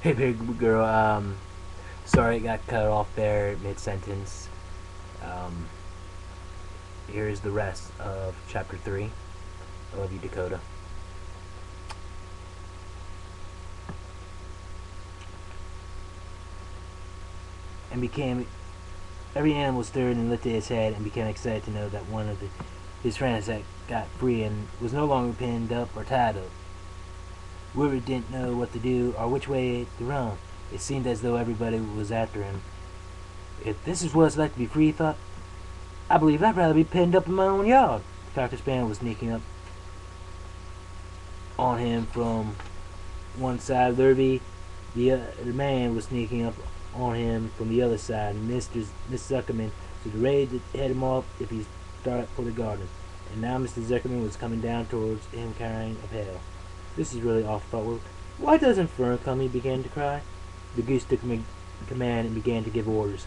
Hey big girl, sorry it got cut off there mid-sentence. Um, Here's the rest of chapter 3. I love you, Dakota. And became every animal stirred and lifted its head and became excited to know that one of his friends had got free and was no longer pinned up or tied up. Wilbur didn't know what to do or which way to run. It seemed as though everybody was after him. If this is what it's like to be free, he thought, I believe I'd rather be pinned up in my own yard. The cocker spaniel was sneaking up on him from one side. Lurby, the man, was sneaking up on him from the other side. Mr. Zuckerman was ready to head him off if he started for the garden. And now Mr. Zuckerman was coming down towards him carrying a pail. This is really awful, thought Will. Why doesn't Fern come? He began to cry. The goose took command and began to give orders.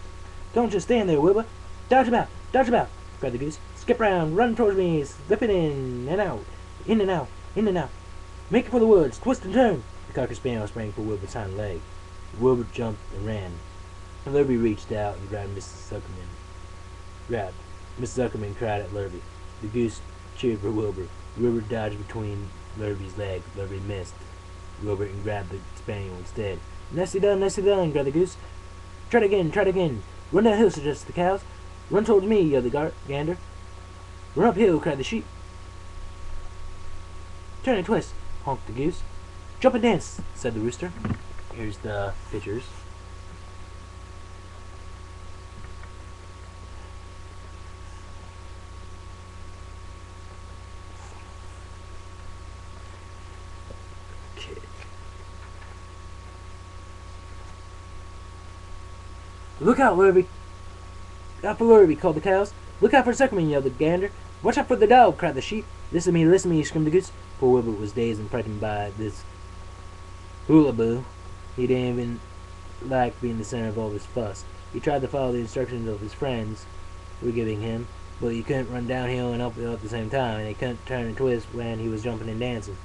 Don't just stand there, Wilbur. Dodge about, dodge about, cried the goose. Skip round, run towards me, slip it in and out, in and out, in and out. Make it for the woods, twist and turn. The cocker spaniel sprang for Wilbur's hind leg. Wilbur jumped and ran. And Lurby reached out and grabbed Mrs. Zuckerman. Grabbed. Mrs. Zuckerman cried at Lurby. The goose cheered for Wilbur. Wilbur dodged between Lurby's legs. Lurby missed. Wilbur and grabbed the spaniel instead. Nicely done, cried the goose. Try it again, try it again. Run that hill, suggested the cows. Run towards me, yelled the gander. Run uphill, cried the sheep. Turn and twist, honked the goose. Jump and dance, said the rooster. Here's the pictures. Okay. Look out, Lurby! Out for Lurby, called the cows. Look out for Zuckerman, yelled the gander. Watch out for the dog, cried the sheep. Listen to me, screamed the goose. Poor Wilbur was dazed and frightened by this hullaboo. He didn't even like being the center of all this fuss. He tried to follow the instructions of his friends were giving him, but he couldn't run downhill and uphill at the same time, and he couldn't turn and twist when he was jumping and dancing.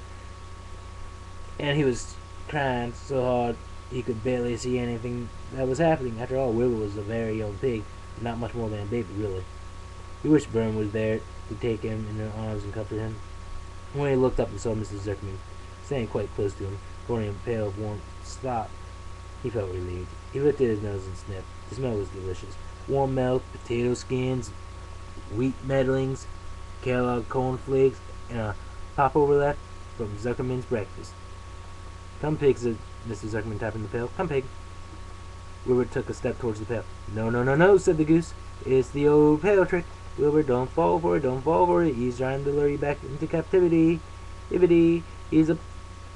And he was crying so hard he could barely see anything that was happening. After all, Wilbur was a very young pig, not much more than a baby, really. He wished Bern was there to take him in her arms and comfort him. When he looked up and saw Mrs. Zuckerman standing quite close to him, pouring a pail of warm slop, he felt relieved. He lifted his nose and sniffed. The smell was delicious. Warm milk, potato skins, wheat meddlings, Kellogg cornflakes, and a popover left from Zuckerman's breakfast. Come, pig, said Mr. Zuckerman, tapping the pail. Come, pig. Wilbur took a step towards the pail. No, said the goose. It's the old pail trick. Wilbur, don't fall for it, don't fall for it. He's trying to lure you back into captivity. He's a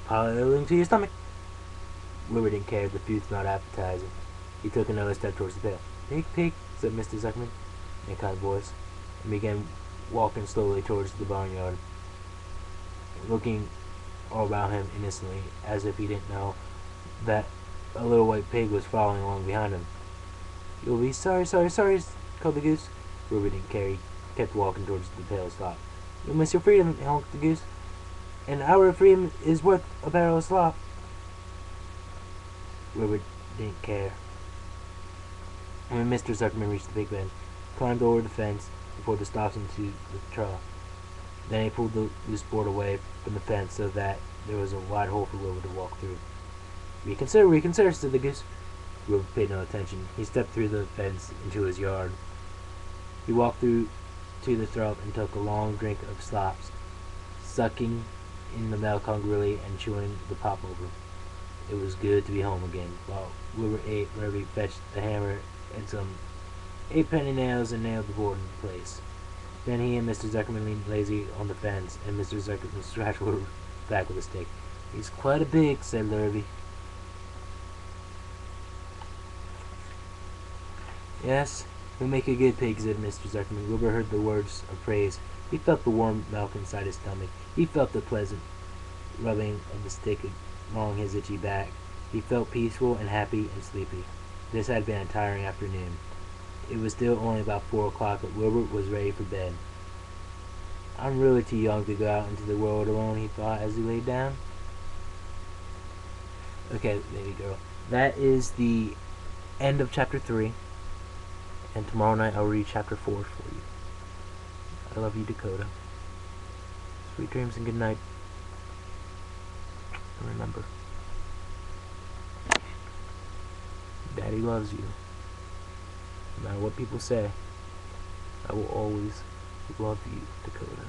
piling to your stomach. Wilbur didn't care. The food smelled appetizing. He took another step towards the pail. Pig, said Mr. Zuckerman in a kind voice, and began walking slowly towards the barnyard, looking all about him innocently, as if he didn't know that a little white pig was following along behind him. You'll be sorry, called the goose. Wilbur didn't care. He kept walking towards the pail slop. You'll miss your freedom, honked the goose. An hour of freedom is worth a barrel of slop. Wilbur didn't care. And when Mr. Zuckerman reached the pig pen, climbed over the fence and pulled the stalks into the trough. Then he pulled the loose board away from the fence so that there was a wide hole for Wilbur to walk through. Reconsider, said the goose. Wilbur paid no attention. He stepped through the fence into his yard. He walked through to the trough and took a long drink of slops, sucking in the milk hungrily and chewing the popover. It was good to be home again. While Wilbur ate, Lurby fetched the hammer and some 8-penny nails and nailed the board into place. Then he and Mr. Zuckerman leaned lazy on the fence, and Mr. Zuckerman scratched Wilbur back with a stick. He's quite a big, said Lurby. Yes, he'll make a good pig, said Mr. Zuckerman. Wilbur heard the words of praise. He felt the warm milk inside his stomach. He felt the pleasant rubbing of the stick along his itchy back. He felt peaceful and happy and sleepy. This had been a tiring afternoon. It was still only about 4 o'clock, but Wilbur was ready for bed. I'm really too young to go out into the world alone, he thought as he lay down. Okay, baby girl. That is the end of chapter 3. And tomorrow night I'll read chapter 4 for you. I love you, Dakota. Sweet dreams and good night. And remember, Daddy loves you. No matter what people say, I will always love you, Dakota.